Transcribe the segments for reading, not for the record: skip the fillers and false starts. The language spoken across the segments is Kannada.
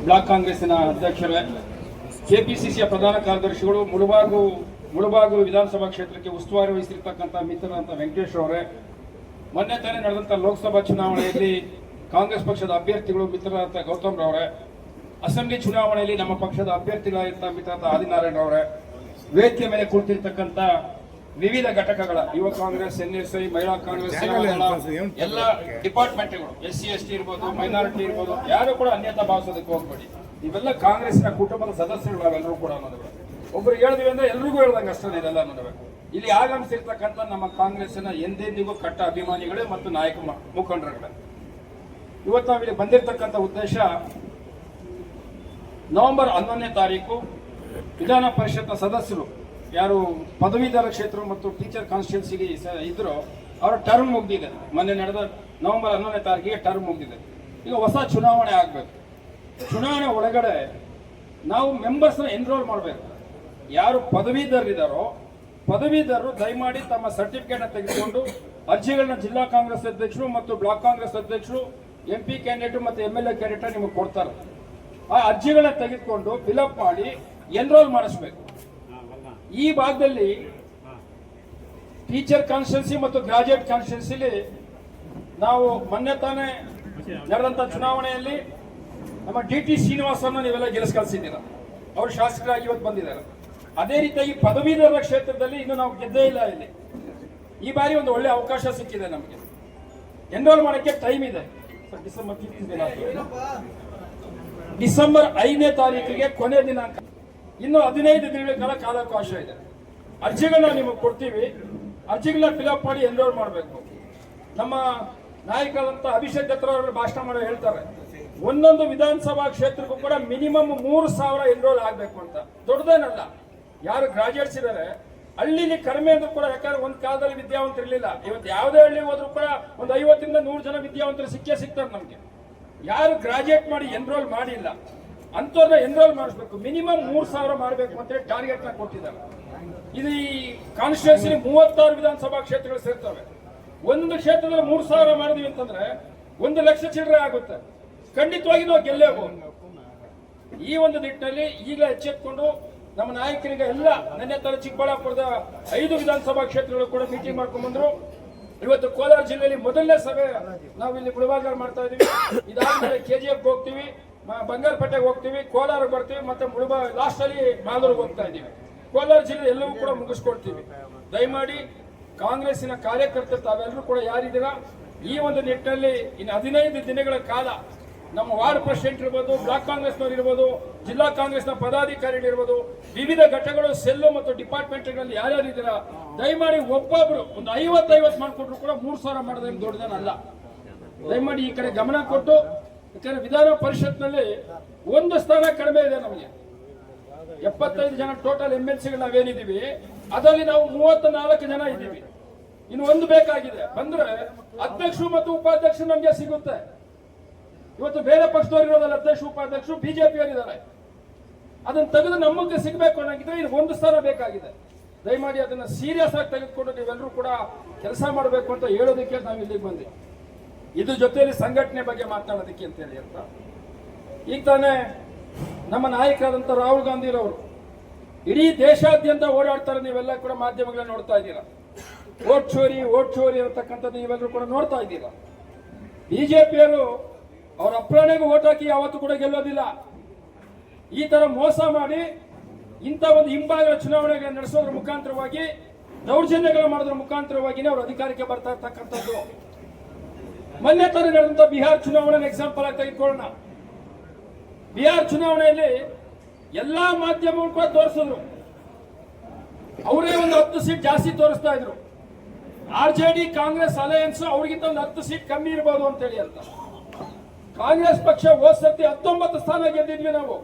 ಬ್ಲಾಕ್ ಕಾಂಗ್ರೆಸ್ಸಿನ ಅಧ್ಯಕ್ಷರೇ, ಕೆಪಿಸಿಸಿಯ ಪ್ರಧಾನ ಕಾರ್ಯದರ್ಶಿಗಳು, ಮುಳಬಾಗಿಲು ವಿಧಾನಸಭಾ ಕ್ಷೇತ್ರಕ್ಕೆ ಉಸ್ತುವಾರಿ ವಹಿಸಿರ್ತಕ್ಕಂಥ ಮಿತ್ರರಂತ ವೆಂಕಟೇಶ್ ಅವರೇ, ಮೊನ್ನೆ ತಾನೇ ನಡೆದಂಥ ಲೋಕಸಭಾ ಚುನಾವಣೆಯಲ್ಲಿ ಕಾಂಗ್ರೆಸ್ ಪಕ್ಷದ ಅಭ್ಯರ್ಥಿಗಳು ಮಿತ್ರರಂತ ಗೌತಮ್ ರವರೇ, ಅಸೆಂಬ್ಲಿ ಚುನಾವಣೆಯಲ್ಲಿ ನಮ್ಮ ಪಕ್ಷದ ಅಭ್ಯರ್ಥಿಗಳಾಗಿದ್ದ ಮಿತ್ರರಂತ ಆದಿನಾರಾಯಣ ಅವರೇ, ವೇದಿಕೆ ಮೇಲೆ ಕುಳಿತಿರ್ತಕ್ಕಂಥ ವಿವಿಧ ಘಟಕಗಳ ಯುವ ಕಾಂಗ್ರೆಸ್, ಎನ್ಎಸ್ಐ, ಮಹಿಳಾ ಕಾಂಗ್ರೆಸ್, ಎಲ್ಲ ಡಿಪಾರ್ಟ್ಮೆಂಟ್ಗಳು, SC ST ಇರ್ಬೋದು, ಮೈನಾರಿಟಿ ಇರ್ಬೋದು, ಯಾರು ಕೂಡ ಅನ್ಯತಾ ಭಾವಿಸೋದಕ್ಕೆ ಹೋಗ್ಬೇಡಿ. ಇವೆಲ್ಲ ಕಾಂಗ್ರೆಸ್ನ ಕುಟುಂಬದ ಸದಸ್ಯರು ನಾವೆಲ್ಲರೂ ಕೂಡ ಅನ್ನೋದು. ಒಬ್ರು ಹೇಳಿದ್ವಿ ಅಂದ್ರೆ ಎಲ್ರಿಗೂ ಹೇಳ್ದಂಗೆ ಅಷ್ಟೇ ಇದೆಲ್ಲ ಅನ್ನೋದು. ಇಲ್ಲಿ ಆಗಮಿಸಿರ್ತಕ್ಕಂಥ ನಮ್ಮ ಕಾಂಗ್ರೆಸ್ಸಿನ ಎಂದೆಂದಿಗೂ ಕಟ್ಟ ಅಭಿಮಾನಿಗಳೇ ಮತ್ತು ನಾಯಕ ಮುಖಂಡರುಗಳೇ, ಇವತ್ತು ನಾವಿಲ್ಲಿ ಬಂದಿರತಕ್ಕಂಥ ಉದ್ದೇಶ ನವೆಂಬರ್ 11ನೇ ತಾರೀಕು ವಿಧಾನ ಪರಿಷತ್ನ ಸದಸ್ಯರು ಯಾರು ಪದವೀಧರ ಕ್ಷೇತ್ರ ಮತ್ತು ಟೀಚರ್ ಕಾನ್ಸ್ಟಿಟ್ಯೂನ್ಸಿಗೆ ಇದ್ರು, ಅವರ ಟರ್ಮ್ ಮುಗಿದಿದೆ. ಮೊನ್ನೆ ನಡೆದ ನವೆಂಬರ್ 11ನೇ ತಾರೀಕಿಗೆ ಟರ್ಮ್ ಮುಗಿದಿದೆ. ಈಗ ಹೊಸ ಚುನಾವಣೆ ಆಗಬೇಕು. ಚುನಾವಣೆ ಒಳಗಡೆ ನಾವು ಮೆಂಬರ್ಸ್ನ ಎನ್ರೋಲ್ ಮಾಡಬೇಕು. ಯಾರು ಪದವೀಧರಿದ್ದಾರೋ ಪದವೀಧರರು ದಯಮಾಡಿ ತಮ್ಮ ಸರ್ಟಿಫಿಕೇಟ್ನ ತೆಗೆದುಕೊಂಡು ಅರ್ಜಿಗಳನ್ನ ಜಿಲ್ಲಾ ಕಾಂಗ್ರೆಸ್ ಅಧ್ಯಕ್ಷರು ಮತ್ತು ಬ್ಲಾಕ್ ಕಾಂಗ್ರೆಸ್ ಅಧ್ಯಕ್ಷರು, MP ಕ್ಯಾಂಡಿಡೇಟ್ ಮತ್ತು MLA ಕ್ಯಾಂಡಿಡೇಟ್ ನಿಮಗೆ ಕೊಡ್ತಾರೆ. ಆ ಅರ್ಜಿಗಳನ್ನ ತೆಗೆದುಕೊಂಡು ಫಿಲಪ್ ಮಾಡಿ ಎನ್ರೋಲ್ ಮಾಡಿಸ್ಬೇಕು. ಈ ಭಾಗದಲ್ಲಿ ಟೀಚರ್ ಕಾನ್ಸ್ಟಿಟ್ಯೂನ್ಸಿ ಮತ್ತು ಗ್ರಾಜುಯೇಟ್ ಕಾನ್ಸ್ಟಿಟ್ಯೂನ್ಸಿಲಿ ನಾವು ಮೊನ್ನೆ ತಾನೇ ನಡೆದಂಥ ಚುನಾವಣೆಯಲ್ಲಿ ನಮ್ಮ DT ಶ್ರೀನಿವಾಸನ್ನು ನೀವೆಲ್ಲ ಗೆಲ್ಲಿಸಿ ಕಳಿಸಿದ್ದೀರ. ಅವರು ಶಾಸಕರಾಗಿ ಇವತ್ತು ಬಂದಿದ್ದಾರೆ. ಅದೇ ರೀತಿಯಾಗಿ ಪದವೀಧರ ಕ್ಷೇತ್ರದಲ್ಲಿ ಇನ್ನು ನಾವು ಗೆದ್ದೇ ಇಲ್ಲ. ಇಲ್ಲಿ ಈ ಬಾರಿ ಒಂದು ಒಳ್ಳೆ ಅವಕಾಶ ಸಿಕ್ಕಿದೆ ನಮಗೆ. ಎನ್ರೋಲ್ ಮಾಡೋಕ್ಕೆ ಟೈಮ್ ಇದೆ. ಡಿಸೆಂಬರ್ 5ನೇ ತಾರೀಕಿಗೆ ಕೊನೆ ದಿನಾಂಕ. ಇನ್ನು 15 ದಿನಗಳ ಕಾಲ ಕಾಲಾವಕಾಶ ಇದೆ. ಅರ್ಜಿಗಳನ್ನ ನಿಮಗೆ ಕೊಡ್ತೀವಿ. ಅರ್ಜಿಗಳನ್ನ ಫಿಲಪ್ ಮಾಡಿ ಎನ್ರೋಲ್ ಮಾಡಬೇಕು. ನಮ್ಮ ನಾಯಕರಾದಂಥ ಅಭಿಷೇಕ್ ದತ್ರ ಅವರು ಭಾಷಣ ಮಾಡಿ ಹೇಳ್ತಾರೆ, ಒಂದೊಂದು ವಿಧಾನಸಭಾ ಕ್ಷೇತ್ರಕ್ಕೂ ಕೂಡ ಮಿನಿಮಮ್ 3,000 ಎನ್ರೋಲ್ ಆಗಬೇಕು ಅಂತ. ದೊಡ್ಡದೇನಲ್ಲ. ಯಾರು ಗ್ರಾಜುಯೇಟ್ಸ್ ಇದ್ದಾರೆ ಹಳ್ಳಿಲಿ ಕಡಿಮೆ ಅಂದ್ರೂ ಕೂಡ, ಯಾಕಂದ್ರೆ ಒಂದು ಕಾಲದಲ್ಲಿ ವಿದ್ಯಾವಂತರು ಇರಲಿಲ್ಲ. ಇವತ್ತು ಯಾವುದೇ ಹಳ್ಳಿ ಹೋದ್ರೂ ಕೂಡ ಒಂದು 50ರಿಂದ 100 ಜನ ವಿದ್ಯಾವಂತರು ಸಿಗ್ತಾರೆ ನಮಗೆ. ಯಾರು ಗ್ರಾಜುಯೇಟ್ ಮಾಡಿ ಎನ್ರೋಲ್ ಮಾಡಿಲ್ಲ ಅಂತವ್ರನ್ನ ಎನ್ರೋಲ್ ಮಾಡಿಸ್ಬೇಕು. ಮಿನಿಮಮ್ 3,000 ಮಾಡಬೇಕು ಅಂತ ಟಾರ್ಗೆಟ್ ನ ಕೊಟ್ಟಿದ್ದಾರೆ. ಇದು ಈ ಕಾನ್ಸ್ಟಿಟ್ಯೂನ್ಸಿ 36 ವಿಧಾನಸಭಾ ಕ್ಷೇತ್ರಗಳು ಸೇರ್ತವೆ. ಒಂದು ಕ್ಷೇತ್ರದಲ್ಲಿ 3,000 ಮಾಡಿದ್ವಿ ಅಂತಂದ್ರೆ 1 ಲಕ್ಷ ಚಿಲ್ಲರೆ ಆಗುತ್ತೆ. ಖಂಡಿತವಾಗಿ ನಾವು ಗೆಲ್ಲೇಬಹುದು. ಈ ಒಂದು ನಿಟ್ಟಿನಲ್ಲಿ ಈಗ ಎಚ್ಚೆತ್ಕೊಂಡು ನಮ್ಮ ನಾಯಕರಿಗೆ ಎಲ್ಲ ನೆನ್ನೆ ತರ ಚಿಕ್ಕಬಳ್ಳಾಪುರದ 5 ವಿಧಾನಸಭಾ ಕ್ಷೇತ್ರಗಳು ಕೂಡ ಮೀಟಿಂಗ್ ಮಾಡ್ಕೊಂಡು ಬಂದ್ರು. ಇವತ್ತು ಕೋಲಾರ ಜಿಲ್ಲೆಯಲ್ಲಿ ಮೊದಲನೇ ಸಭೆ ನಾವು ಇಲ್ಲಿ ಮುಳಬಾಗಿಲು ಮಾಡ್ತಾ ಇದೀವಿ. ಇದಾದ್ಮೇಲೆ KGF ಹೋಗ್ತೀವಿ, ಬಂಗಾರಪೇಟೆಗೆ ಹೋಗ್ತೀವಿ, ಕೋಲಾರ ಬರ್ತೀವಿ, ಮತ್ತೆ ಲಾಸ್ಟ್ ಅಲ್ಲಿ ಮಾಲೂರಿಗೆ ಹೋಗ್ತಾ ಇದೀವಿ. ಕೋಲಾರ ಜಿಲ್ಲೆ ಎಲ್ಲವೂ ಕೂಡ ಮುಗಿಸ್ಕೊಡ್ತೀವಿ. ದಯಮಾಡಿ ಕಾಂಗ್ರೆಸ್ಸಿನ ಕಾರ್ಯಕರ್ತರು ತಾವೆಲ್ಲರೂ ಕೂಡ ಯಾರಿದ್ದೀರಾ, ಈ ಒಂದು ನಿಟ್ಟಿನಲ್ಲಿ ಇನ್ನು 15 ದಿನಗಳ ಕಾಲ ನಮ್ಮ ವಾರ್ಡ್ ಪ್ರೆಸಿಡೆಂಟ್ ಇರ್ಬೋದು, ಬ್ಲಾಕ್ ಕಾಂಗ್ರೆಸ್ನವ್ರು ಇರ್ಬೋದು, ಜಿಲ್ಲಾ ಕಾಂಗ್ರೆಸ್ನ ಪದಾಧಿಕಾರಿಗಳಿರ್ಬೋದು, ವಿವಿಧ ಘಟಕಗಳು, ಸೆಲ್ಲು ಮತ್ತು ಡಿಪಾರ್ಟ್ಮೆಂಟ್ಗಳಲ್ಲಿ ಯಾರ್ಯಾರು ಇದ್ದೀರಾ, ದಯಮಾಡಿ ಒಬ್ಬೊಬ್ರು ಒಂದು 50-50 ಮಾಡಿಕೊಟ್ರು ಕೂಡ 3,000 ಮಾಡೋದೇನು ದೊಡ್ಡದೇನಲ್ಲ. ದಯಮಾಡಿ ಈ ಕಡೆ ಗಮನ ಕೊಟ್ಟು, ಯಾಕಂದ್ರೆ ವಿಧಾನ ಪರಿಷತ್ನಲ್ಲಿ 1 ಸ್ಥಾನ ಕಡಿಮೆ ಇದೆ ನಮಗೆ. 75 ಜನ ಟೋಟಲ್ MLCಗಳು ನಾವೇನಿದ್ದೀವಿ, ಅದರಲ್ಲಿ ನಾವು 34 ಜನ ಇದ್ದೀವಿ. ಇನ್ನು 1 ಬೇಕಾಗಿದೆ. ಬಂದ್ರೆ ಅಧ್ಯಕ್ಷರು ಮತ್ತು ಉಪಾಧ್ಯಕ್ಷರು ನಮಗೆ ಸಿಗುತ್ತೆ. ಇವತ್ತು ಬೇರೆ ಪಕ್ಷದವ್ರು ಇರೋದಲ್ಲ, ಅಧ್ಯಕ್ಷ ಉಪಾಧ್ಯಕ್ಷರು BJP ಅವರಿದ್ದಾರೆ. ಅದನ್ನ ತೆಗೆದು ನಮಗೆ ಸಿಗಬೇಕು ಅನ್ನೋಂಗಿದ್ರೆ ಇದು 1 ಸ್ಥಾನ ಬೇಕಾಗಿದೆ. ದಯಮಾಡಿ ಅದನ್ನ ಸೀರಿಯಸ್ ಆಗಿ ತೆಗೆದುಕೊಂಡು ನೀವೆಲ್ಲರೂ ಕೂಡ ಕೆಲಸ ಮಾಡಬೇಕು ಅಂತ ಹೇಳೋದಕ್ಕೆ ನಾವು ಇಲ್ಲಿಗೆ ಬಂದಿವಿ. ಇದು ಜೊತೆಯಲ್ಲಿ ಸಂಘಟನೆ ಬಗ್ಗೆ ಮಾತನಾಡೋದಕ್ಕೆ ಅಂತ ಹೇಳಿ ಅಂತ. ಈಗ ತಾನೇ ನಮ್ಮ ನಾಯಕರಾದಂಥ ರಾಹುಲ್ ಗಾಂಧಿರವರು ಇಡೀ ದೇಶಾದ್ಯಂತ ಓಡಾಡ್ತಾರೆ. ನೀವೆಲ್ಲ ಕೂಡ ಮಾಧ್ಯಮಗಳನ್ನ ನೋಡ್ತಾ ಇದ್ದೀರಾ. ಓಟ್ ಚೋರಿ ಅಂತಕ್ಕಂಥದ್ದು ನೀವೆಲ್ಲರೂ ಕೂಡ ನೋಡ್ತಾ ಇದ್ದೀರಾ. BJPಯವರು ಅವ್ರ ಅಪ್ರಾಣಿಗೂ ಓಟ್ ಹಾಕಿ ಯಾವತ್ತೂ ಕೂಡ ಗೆಲ್ಲೋದಿಲ್ಲ. ಈ ತರ ಮೋಸ ಮಾಡಿ ಇಂಥ ಒಂದು ಹಿಂಭಾಗದ ಚುನಾವಣೆಗಳನ್ನು ನಡೆಸೋದ್ರ ಮುಖಾಂತರವಾಗಿ, ದೌರ್ಜನ್ಯಗಳು ಮಾಡೋದ್ರ ಮುಖಾಂತರವಾಗಿನೇ ಅವರು ಅಧಿಕಾರಕ್ಕೆ ಬರ್ತಾ ಇರ್ತಕ್ಕಂಥದ್ದು. ಮೊನ್ನೆ ತಾನೇ ನಡೆದಂತ ಬಿಹಾರ್ ಚುನಾವಣೆ ಎಕ್ಸಾಂಪಲ್ ಆಗಿ ತೆಗೆದುಕೊಳ್ಳೋಣ. ಬಿಹಾರ್ ಚುನಾವಣೆಯಲ್ಲಿ ಎಲ್ಲಾ ಮಾಧ್ಯಮಗಳು ಕೂಡ ತೋರಿಸಿದ್ರು. ಅವರೇ ಒಂದು 10 ಸೀಟ್ ಜಾಸ್ತಿ ತೋರಿಸ್ತಾ ಇದ್ರು. RJD ಕಾಂಗ್ರೆಸ್ ಅಲಯನ್ಸ್ ಅವ್ರಿಗಿಂತ ಒಂದು 10 ಸೀಟ್ ಕಮ್ಮಿ ಇರಬಹುದು ಅಂತೇಳಿ ಅಂತ. ಕಾಂಗ್ರೆಸ್ ಪಕ್ಷ ಹೋದ ಸತಿ 19 ಸ್ಥಾನ ಗೆದ್ದಿದ್ವಿ ನಾವು.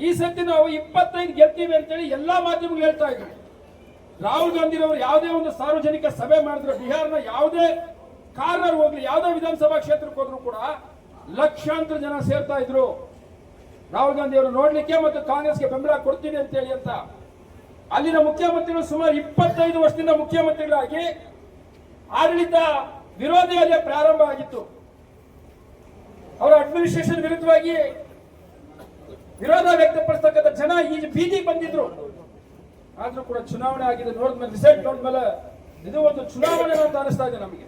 ಈ ಸತಿ ನಾವು 25 ಗೆಲ್ತೀವಿ ಅಂತೇಳಿ ಎಲ್ಲಾ ಮಾಧ್ಯಮಗಳು ಹೇಳ್ತಾ ಇದ್ರು. ರಾಹುಲ್ ಗಾಂಧಿರವರು ಯಾವುದೇ ಒಂದು ಸಾರ್ವಜನಿಕ ಸಭೆ ಮಾಡಿದ್ರು, ಬಿಹಾರ್ನ ಯಾವುದೇ ಕಾರ್ನರ್ ಹೋಗ್ಲಿ, ಯಾವುದೇ ವಿಧಾನಸಭಾ ಕ್ಷೇತ್ರಕ್ಕೆ ಹೋದ್ರು ಕೂಡ ಲಕ್ಷಾಂತರ ಜನ ಸೇರ್ತಾ ಇದ್ರು ರಾಹುಲ್ ಗಾಂಧಿ ಅವರು ನೋಡ್ಲಿಕ್ಕೆ ಮತ್ತು ಕಾಂಗ್ರೆಸ್ಗೆ ಬೆಂಬಲ ಕೊಡ್ತೀನಿ ಅಂತೇಳಿ ಅಂತ. ಅಲ್ಲಿನ ಮುಖ್ಯಮಂತ್ರಿಗಳು ಸುಮಾರು 25 ವರ್ಷದಿಂದ ಮುಖ್ಯಮಂತ್ರಿಗಳಾಗಿ ಆಡಳಿತ ವಿರೋಧಿಯಾಗಿ ಪ್ರಾರಂಭ ಆಗಿತ್ತು. ಅವರ ಅಡ್ಮಿನಿಸ್ಟ್ರೇಷನ್ ವಿರುದ್ಧವಾಗಿ ವಿರೋಧ ವ್ಯಕ್ತಪಡಿಸ್ತಕ್ಕಂಥ ಜನ ಈಗ ಬೀದಿಗೆ ಬಂದಿದ್ರು. ಆದ್ರೂ ಕೂಡ ಚುನಾವಣೆ ಆಗಿದೆ ನೋಡಿದ್ಮೇಲೆ, ರಿಸಲ್ಟ್ ನೋಡಿದ್ಮೇಲೆ ಇದು ಒಂದು ಚುನಾವಣೆ ಅಂತ ಅನಿಸ್ತಾ ಇದೆ ನಮಗೆ.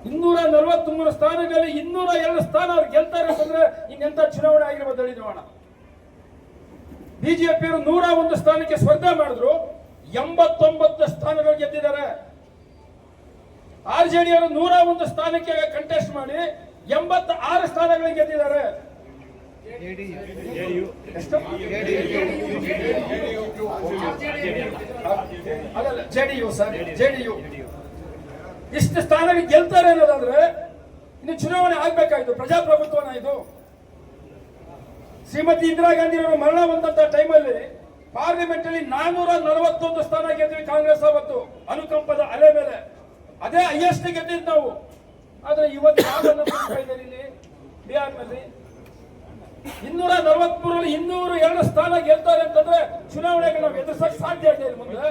243 ಸ್ಥಾನಗಳಲ್ಲಿ 202 ಸ್ಥಾನ ಅವ್ರು ಗೆಲ್ತಾರೆ ಅಂತಂದ್ರೆ ಇನ್ನೆಂತ ಚುನಾವಣೆ ಆಗಿರ್ಬೋದು ಹೇಳಿ ನೋಡೋಣ. ಬಿಜೆಪಿಯವರು 101 ಸ್ಥಾನಕ್ಕೆ ಸ್ಪರ್ಧೆ ಮಾಡಿದ್ರು, 89 ಸ್ಥಾನಗಳು ಗೆದ್ದಿದ್ದಾರೆ. ಆರ್ಜೆಡಿ ಅವರು 101 ಸ್ಥಾನಕ್ಕೆ ಕಂಟೆಸ್ಟ್ ಮಾಡಿ 86 ಸ್ಥಾನಗಳಿಗೆ ಗೆದ್ದಿದ್ದಾರೆ. ಜೆಡಿಯು ಇಷ್ಟು ಸ್ಥಾನಕ್ಕೆ ಗೆಲ್ತಾರೆ ಅನ್ನೋದಾದ್ರೆ ಇನ್ನು ಚುನಾವಣೆ ಆಗ್ಬೇಕಾಯ್ತು, ಪ್ರಜಾಪ್ರಭುತ್ವನ ಇದು. ಶ್ರೀಮತಿ ಇಂದಿರಾ ಗಾಂಧಿ ಅವರು ಮರಣ ಹೊಂದಂತ ಟೈಮಲ್ಲಿ ಪಾರ್ಲಿಮೆಂಟ್ ಅಲ್ಲಿ 441 ಸ್ಥಾನ ಗೆದ್ವಿ ಕಾಂಗ್ರೆಸ್ ಅವತ್ತು ಅನುಕಂಪದ ಅಲೆ ಮೇಲೆ. ಅದೇ ಹೈಯೆಸ್ಟ್ ಗೆದ್ದಿದ್ದು ನಾವು. ಆದ್ರೆ ಇವತ್ತು ಇಲ್ಲಿ ಬಿಹಾರ್ನಲ್ಲಿ 243ರಲ್ಲಿ 202 ಸ್ಥಾನ ಗೆಲ್ತಾರೆ ಅಂತಂದ್ರೆ ಚುನಾವಣೆಗೆ ನಾವು ಎದುರಿಸಕ್ ಸಾಧ್ಯ ಇದೆ ಮುಂದೆ.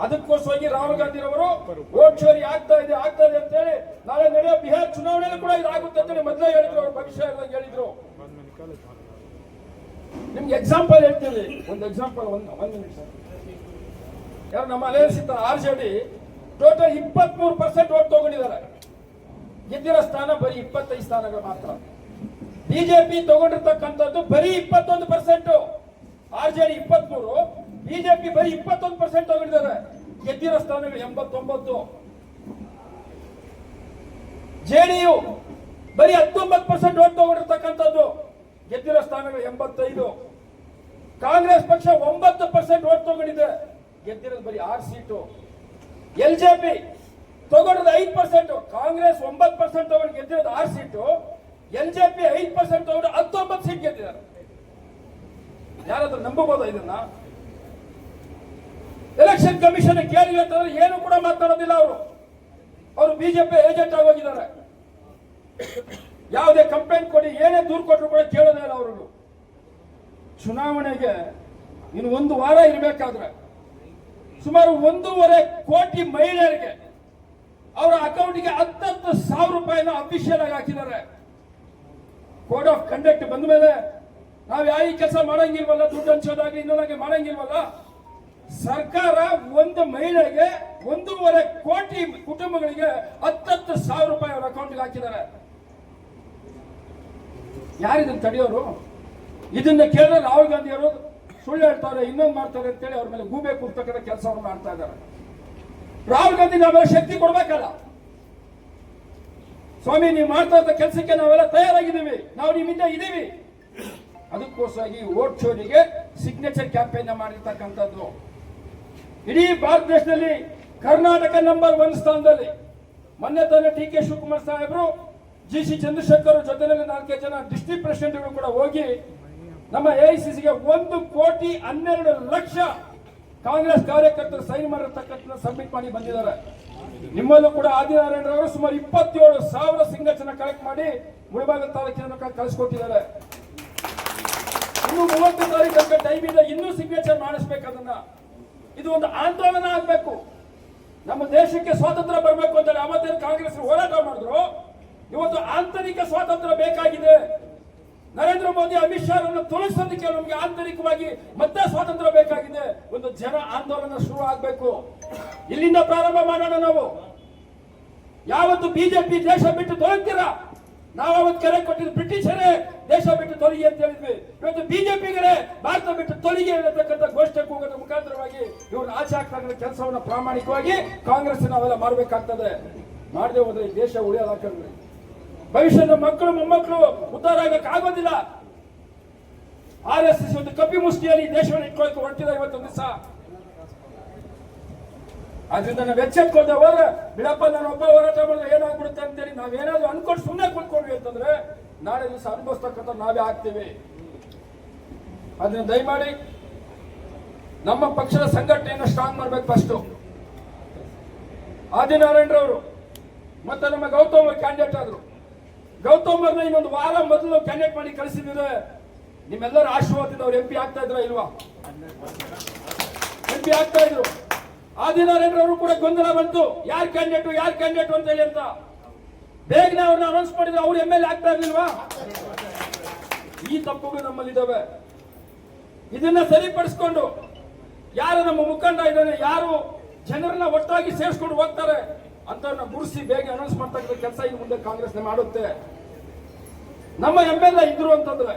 ಅದಕ್ಕೋಸ್ಕರವಾಗಿ ರಾಹುಲ್ ಗಾಂಧಿ ಅವರು ವೋಟ್ ಚೋರಿ ಆಗ್ತಾ ಇದೆ ಅಂತ ಹೇಳಿ ನಾಳೆ ನಡೆಯೋ ಬಿಹಾರ್ ಚುನಾವಣೆಯಲ್ಲೂ ಕೂಡ ಇದಾಗುತ್ತೆ ಅಂತ ಮೊದಲೇ ಹೇಳಿದ್ರು. ಅವರು ಭವಿಷ್ಯ ಹೇಳಿದ್ರು. ನಿಮ್ಗೆ ಎಕ್ಸಾಂಪಲ್ ಹೇಳ್ತೀವಿ, ಒಂದು ಎಕ್ಸಾಂಪಲ್. ಒಂದ್ ನಿಮಿಷ. ಯಾರು ನಮ್ಮ ಅಲಯನ್ಸ್ ಇತ್ತ ಆರ್ಜೆಡಿ ಟೋಟಲ್ 23% ವೋಟ್ ತಗೊಂಡಿದ್ದಾರೆ. ಗೆದ್ದಿರೋ ಸ್ಥಾನ ಬರೀ 25 ಸ್ಥಾನಗಳು ಮಾತ್ರ. ಬಿಜೆಪಿ ತಗೊಂಡಿರ್ತಕ್ಕಂಥದ್ದು ಬರೀ 21%. ಆರ್ಜೆಡಿ 23, ಬಿಜೆಪಿ ಬರೀ 21% ತಗೊಂಡಿದ್ದಾರೆ. ಗೆದ್ದಿರೋ ಸ್ಥಾನಗಳು 89. ಜೆಡಿಯು ಬರೀ 19% ವೋಟ್ ತಗೊಂಡಿರ್ತಕ್ಕಂಥದ್ದು, ಗೆದ್ದಿರೋ ಸ್ಥಾನಗಳು 85. ಕಾಂಗ್ರೆಸ್ ಪಕ್ಷ 9% ವೋಟ್ ತಗೊಂಡಿದೆ, ಗೆದ್ದಿರೋದು ಬರೀ 6 ಸೀಟು. ಎಲ್ಜೆಪಿ ತಗೊಂಡಿರೋದು 5%, ಕಾಂಗ್ರೆಸ್ 9% ತಗೊಂಡು ಗೆದ್ದಿರೋದು 6 ಸೀಟು. ಎಲ್ಜೆಪಿ 5% ತಗೊಂಡು 19 ಸೀಟ್ ಗೆದ್ದಿದ್ದಾರೆ. ಯಾರಾದ್ರೂ ನಂಬಬಹುದು ಇದನ್ನ? ಎಲೆಕ್ಷನ್ ಕಮಿಷನ್ ಕೇಳಿ ಅಂತಂದ್ರೆ ಏನು ಕೂಡ ಮಾತಾಡೋದಿಲ್ಲ. ಅವರು ಬಿಜೆಪಿ ಏಜೆಂಟ್ ಆಗೋಗಿದ್ದಾರೆ. ಯಾವುದೇ ಕಂಪ್ಲೇಂಟ್ ಕೊಡಿ, ಏನೇ ದೂರು ಕೊಟ್ಟರು ಕೂಡ ಕೇಳೋದೇ ಇಲ್ಲ ಅವರು. ಚುನಾವಣೆಗೆ ಇನ್ನು 1 ವಾರ ಇರಬೇಕಾದ್ರೆ ಸುಮಾರು 1.5 ಕೋಟಿ ಮಹಿಳೆಯರಿಗೆ ಅವರ ಅಕೌಂಟ್ಗೆ 10,000 ರೂಪಾಯಿನ ಅಫಿಷಿಯಲ್ ಆಗಿ ಹಾಕಿದ್ದಾರೆ. ಕೋಡ್ ಆಫ್ ಕಂಡಕ್ಟ್ ಬಂದ ಮೇಲೆ ನಾವು ಯಾವ ಕೆಲಸ ಮಾಡಂಗಿಲ್ವಲ್ಲ, ದುಡ್ಡು ಹಂಚೋದಾಗ್ಲಿ ಇನ್ನೊಂದಾಗಿ ಮಾಡಂಗಿಲ್ವಲ್ಲ. ಸರ್ಕಾರ ಒಂದು ಮಹಿಳೆಗೆ 1.5 ಕೋಟಿ ಕುಟುಂಬಗಳಿಗೆ 10,000 ರೂಪಾಯಿ ಅವರ ಅಕೌಂಟ್ಗೆ ಹಾಕಿದ್ದಾರೆ. ಯಾರಿದನ್ನು ತಡೆಯೋರು? ಇದನ್ನ ಕೇಳಿದ್ರೆ ರಾಹುಲ್ ಗಾಂಧಿ ಅವರು ಸುಳ್ಳು ಹೇಳ್ತಾರೆ, ಇನ್ನೊಂದು ಮಾಡ್ತಾರೆ ಅಂತೇಳಿ ಅವ್ರ ಮೇಲೆ ಗೂಬೆ ಕೂರ್ತಕ್ಕಂಥ ಕೆಲಸವನ್ನು ಮಾಡ್ತಾ ಇದ್ದಾರೆ. ರಾಹುಲ್ ಗಾಂಧಿ ನಾವೆಲ್ಲ ಶಕ್ತಿ ಕೊಡ್ಬೇಕಲ್ಲ. ಸ್ವಾಮಿ, ನೀವು ಮಾಡ್ತಾ ಇದ್ದ ಕೆಲಸಕ್ಕೆ ನಾವೆಲ್ಲ ತಯಾರಾಗಿದ್ದೀವಿ, ನಾವು ನಿಮ್ಮಿಂದ ಇದ್ದೀವಿ. ಅದಕ್ಕೋಸ್ಕರವಾಗಿ ವೋಟ್ ಚೋರಿಗೆ ಸಿಗ್ನೇಚರ್ ಕ್ಯಾಂಪೇನ್ ಮಾಡಿರ್ತಕ್ಕಂಥದ್ದು. ಇಡೀ ಭಾರತ ದೇಶದಲ್ಲಿ ಕರ್ನಾಟಕ ನಂಬರ್ 1 ಸ್ಥಾನದಲ್ಲಿ. ಮೊನ್ನೆ ತಾನೇ ಡಿ ಕೆ ಶಿವಕುಮಾರ್ ಸಾಹೇಬರು, ಜಿ ಚಂದ್ರಶೇಖರ್ ಜೊತೆಯಲ್ಲಿ 4 ಜನ ಡಿಸ್ಟ್ರಿಕ್ಟ್ ಪ್ರೆಸಿಡೆಂಟ್ಗಳು ಕೂಡ ಹೋಗಿ ನಮ್ಮ ಎಐಸಿಸಿಗೆ 1,12,00,000 ಕಾಂಗ್ರೆಸ್ ಕಾರ್ಯಕರ್ತರು ಸೈನ್ ಮಾಡಿರ್ತಕ್ಕಂಥ ಸಬ್ಮಿಟ್ ಮಾಡಿ ಬಂದಿದ್ದಾರೆ. ನಿಮ್ಮಲ್ಲೂ ಕೂಡ ಆದಿನಾರಾಯಣರವರು ಸುಮಾರು 27,000 ಸಿಗ್ನೇಚರ್ ಕಲೆಕ್ಟ್ ಮಾಡಿ ಮುಳಬಾಗಿಲು ತಾಲೂಕಿನ ಕಳಿಸ್ಕೊಟ್ಟಿದ್ದಾರೆ. ಇನ್ನು 30 ತಾರೀಕು ತನಕ ಟೈಮ್ ಇದೆ, ಇನ್ನೂ ಸಿಗ್ನೇಚರ್ ಮಾಡಿಸ್ಬೇಕು. ಅದನ್ನ ಇದು ಒಂದು ಆಂದೋಲನ ಆಗ್ಬೇಕು. ನಮ್ಮ ದೇಶಕ್ಕೆ ಸ್ವಾತಂತ್ರ್ಯ ಬರಬೇಕು ಅಂತ ಅವತ್ತೇನು ಕಾಂಗ್ರೆಸ್ ಹೋರಾಟ ಮಾಡಿದ್ರು. ಇವತ್ತು ಆಂತರಿಕ ಸ್ವಾತಂತ್ರ್ಯ ಬೇಕಾಗಿದೆ. ನರೇಂದ್ರ ಮೋದಿ, ಅಮಿತ್ ಶಾ ಅವರನ್ನು ತೊಲಗಿಸೋದಕ್ಕೆ ನಮಗೆ ಆಂತರಿಕವಾಗಿ ಮತ್ತೆ ಸ್ವಾತಂತ್ರ್ಯ ಬೇಕಾಗಿದೆ. ಒಂದು ಜನ ಆಂದೋಲನ ಶುರು ಆಗಬೇಕು. ಇಲ್ಲಿಂದ ಪ್ರಾರಂಭ ಮಾಡೋಣ. ನಾವು ಯಾವತ್ತು ಬಿಜೆಪಿ ದೇಶ ಬಿಟ್ಟು ತೊಲಗ್ತೀರಾ? ನಾವು ಅವತ್ತು ಕರೆ ಕೊಟ್ಟಿದ್ದು ಬ್ರಿಟಿಷರೇ ದೇಶ ಬಿಟ್ಟು ತೊಲಗಿ ಅಂತ ಹೇಳಿದ್ವಿ. ಇವತ್ತು ಬಿಜೆಪಿಗರೇ ಭಾರತ ಬಿಟ್ಟು ತೊಲಗಿ ಅನ್ನತಕ್ಕಂಥ ಘೋಷಣೆ ಕೂಗೋದ್ರ ಮುಖಾಂತರವಾಗಿ ಇವ್ರನ್ನ ಆಚೆ ಆಗ್ತಕ್ಕಂಥ ಕೆಲಸವನ್ನ ಪ್ರಾಮಾಣಿಕವಾಗಿ ಕಾಂಗ್ರೆಸ್ ನಾವೆಲ್ಲ ಮಾಡಬೇಕಾಗ್ತದೆ. ಮಾಡದೆ ಹೋದ್ರೆ ಈ ದೇಶ ಉಳಿಯೋದಾಗ್ತದೆ. ಭವಿಷ್ಯದ ಮಕ್ಕಳು ಮೊಮ್ಮಕ್ಕಳು ಉದ್ಧಾರ ಆಗಕ್ಕೆ ಆಗೋದಿಲ್ಲ. RSS ಒಂದು ಕಪ್ಪಿ ಮುಷ್ಟಿಯಲ್ಲಿ ದೇಶವನ್ನು ಇಟ್ಕೊಳ್ಳಕ್ಕೆ ಹೊರಟಿದೆ ಇವತ್ತೊಂದು ದಿವಸ. ಆದ್ರಿಂದ ನಾವು ಎಚ್ಚೆತ್ಕೊಳ್ದೆ ಹೋದ್ರೆ ಬಿಡಪ್ಪ, ನಾನು ಒಬ್ಬ ಹೋರಾಟ ಮಾಡಿದ್ರೆ ಏನಾಗ್ಬಿಡುತ್ತೆ ಅಂತೇಳಿ ನಾವೇನಾದ್ರೂ ಅನ್ಕೊಂಡು ಸುಮ್ಮನೆ ಕುಳ್ಕೊಂಡ್ವಿ ಅಂತಂದ್ರೆ ನಾಳೆ ದಿವಸ ಅನುಭವಿಸ್ತಕ್ಕಂಥ ನಾವೇ ಆಗ್ತೀವಿ. ಅದನ್ನ ದಯಮಾಡಿ ನಮ್ಮ ಪಕ್ಷದ ಸಂಘಟನೆಯನ್ನು ಸ್ಟ್ರಾಂಗ್ ಮಾಡ್ಬೇಕು. ಫಸ್ಟ್ ಆದಿನಾರಾಯಣರವರು ಮತ್ತೆ ನಮ್ಮ ಗೌತಮ್ ಅವರು ಕ್ಯಾಂಡಿಡೇಟ್ ಆದ್ರು. ಗೌತಮ್ ಅವ್ರನ್ನ ಇನ್ನೊಂದು ವಾರ ಮೊದಲು ಕ್ಯಾಂಡಿಡೇಟ್ ಮಾಡಿ ಕಳಿಸಿದ್ರೆ ನಿಮ್ಮೆಲ್ಲರ ಆಶೀರ್ವಾದದಿಂದ ಅವ್ರು MP ಆಗ್ತಾ ಇದ್ರ ಇಲ್ವಾ? MP ಆಗ್ತಾ ಇದ್ರು. ಆದಿನಾರಾಯಣ ಅವರು ಕೂಡ ಗೊಂದಲ ಬಂತು, ಯಾರ್ ಕ್ಯಾಂಡಿಡೇಟ್ ಅಂತ ಹೇಳಿ ಅಂತ. ಬೇಗನೆ ಅವ್ರನ್ನ ಅನೌನ್ಸ್ ಮಾಡಿದ್ರೆ ಅವ್ರು ಎಂ ಎಲ್ ಎ ಆಗ್ತಾ ಇರ್ಲಿಲ್ವಾ? ಈ ತಪ್ಪುಗಳು ನಮ್ಮಲ್ಲಿದ್ದಾವೆ. ಇದನ್ನ ಸರಿಪಡಿಸ್ಕೊಂಡು ಯಾರು ನಮ್ಮ ಮುಖಂಡ ಇದ್ದಾನೆ, ಯಾರು ಜನರನ್ನ ಒಟ್ಟಾಗಿ ಸೇರಿಸ್ಕೊಂಡು ಹೋಗ್ತಾರೆ ಅಂತ ಗುರುಸಿ ಬೇಗ ಅನೌನ್ಸ್ ಮಾಡ್ತಕ್ಕಂಥ ಕೆಲಸ ಇನ್ನು ಮುಂದೆ ಕಾಂಗ್ರೆಸ್ ಮಾಡುತ್ತೆ. ನಮ್ಮ ಎಂ ಎಲ್ ಎ ಇದ್ರು ಅಂತಂದ್ರೆ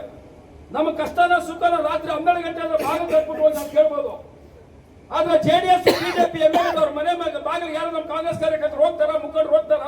ನಮ್ಮ ಕಷ್ಟನ ಸುಖನ ರಾತ್ರಿ 12 ಗಂಟೆ ಅಂದ್ರೆ ಬಾಗಿಲು ತರ್ಬಿಟ್ಟು ಹೋಗಿ ನಾವು ಕೇಳ್ಬೋದು. ಆದ್ರೆ JDS BJP M L A ಅವ್ರ ಮನೆ ಬಾಗಿಲು ಯಾರು ನಮ್ಮ ಕಾಂಗ್ರೆಸ್ ಕಾರ್ಯಕರ್ತರು ಹೋಗ್ತಾರ, ಮುಖಂಡರು ಹೋಗ್ತಾರ?